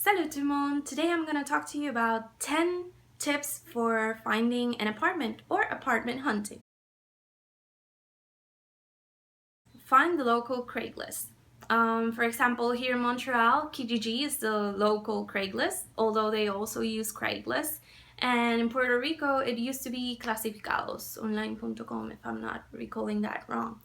Salut tout le monde! Today I'm going to talk to you about 10 tips for finding an apartment or apartment hunting. Find the local Craigslist. For example, here in Montreal, Kijiji is the local Craigslist, although they also use Craigslist. And in Puerto Rico, it used to be clasificadosonline.com, if I'm not recalling that wrong.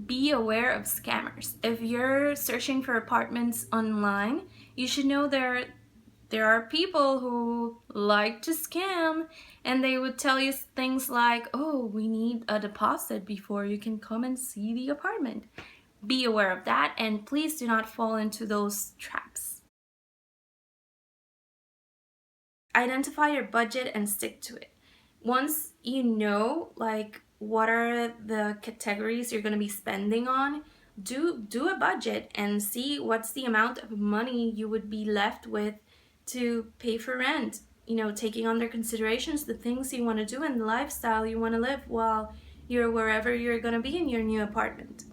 Be aware of scammers. If you're searching for apartments online, you should know there are people who like to scam, and they would tell you things like, oh, we need a deposit before you can come and see the apartment. Be aware of that, and please do not fall into those traps. Identify your budget and stick to it. Once you know what are the categories you're going to be spending on, do a budget and see what's the amount of money you would be left with to pay for rent. Taking under considerations the things you want to do and the lifestyle you want to live while you're wherever you're going to be in your new apartment.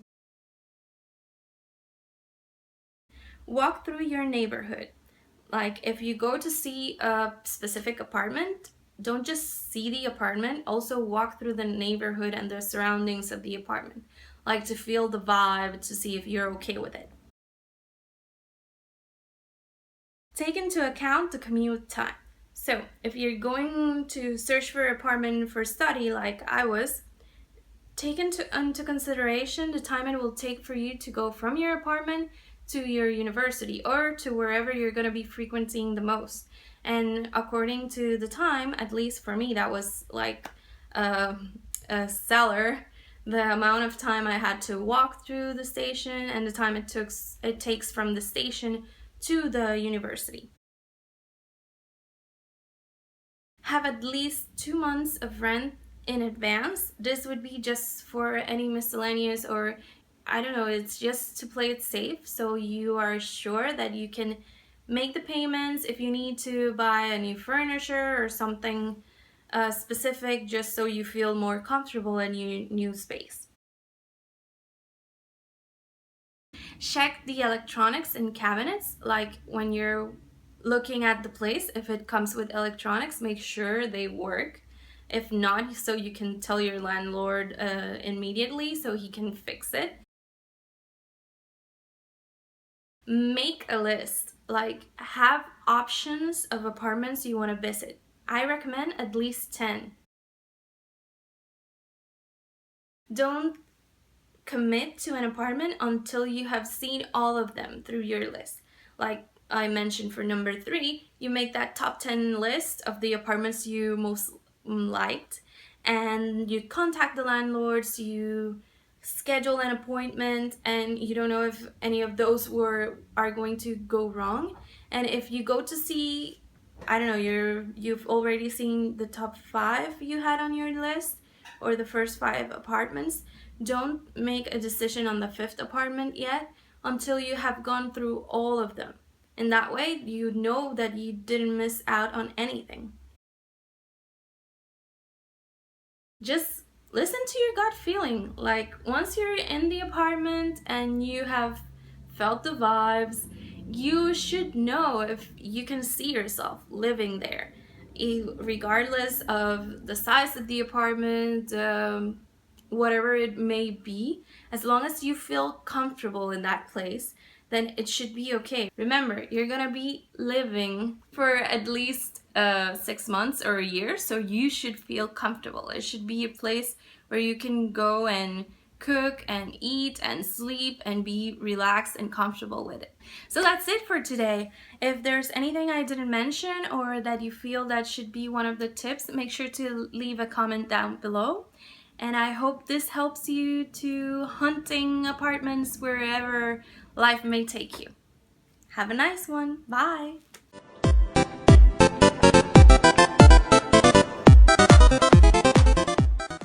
Walk through your neighborhood. If you go to see a specific apartment, don't just see the apartment, also walk through the neighborhood and the surroundings of the apartment, to feel the vibe, to see if you're okay with it. Take into account the commute time. So if you're going to search for an apartment for study like I was, take into consideration the time it will take for you to go from your apartment to your university or to wherever you're going to be frequenting the most. And according to the time, at least for me, that was a seller, the amount of time I had to walk through the station and the time it takes from the station to the university. Have at least 2 months of rent in advance. This would be just for any miscellaneous, or I don't know, it's just to play it safe, so you are sure that you can make the payments if you need to buy a new furniture or something specific, just so you feel more comfortable in your new space. Check the electronics and cabinets, when you're looking at the place. If it comes with electronics, make sure they work. If not, so you can tell your landlord immediately so he can fix it. Make a list, have options of apartments you want to visit. I recommend at least 10. Don't commit to an apartment until you have seen all of them through your list. Like I mentioned for number 3, you make that top 10 list of the apartments you most liked, and you contact the landlords, you schedule an appointment, and you don't know if any of those are going to go wrong. And if you go to see, I don't know, you've already seen the top 5 you had on your list, or the first 5 apartments, don't make a decision on the 5th apartment yet until you have gone through all of them. And that way you know that you didn't miss out on anything. Just listen to your gut feeling. Once you're in the apartment and you have felt the vibes, you should know if you can see yourself living there, regardless of the size of the apartment, whatever it may be. As long as you feel comfortable in that place, then it should be okay. Remember, you're gonna be living for at least 6 months or a year, so you should feel comfortable. It should be a place where you can go and cook and eat and sleep and be relaxed and comfortable with it. So that's it for today. If there's anything I didn't mention or that you feel that should be one of the tips, make sure to leave a comment down below. And I hope this helps you to hunting apartments wherever life may take you. Have a nice one. Bye.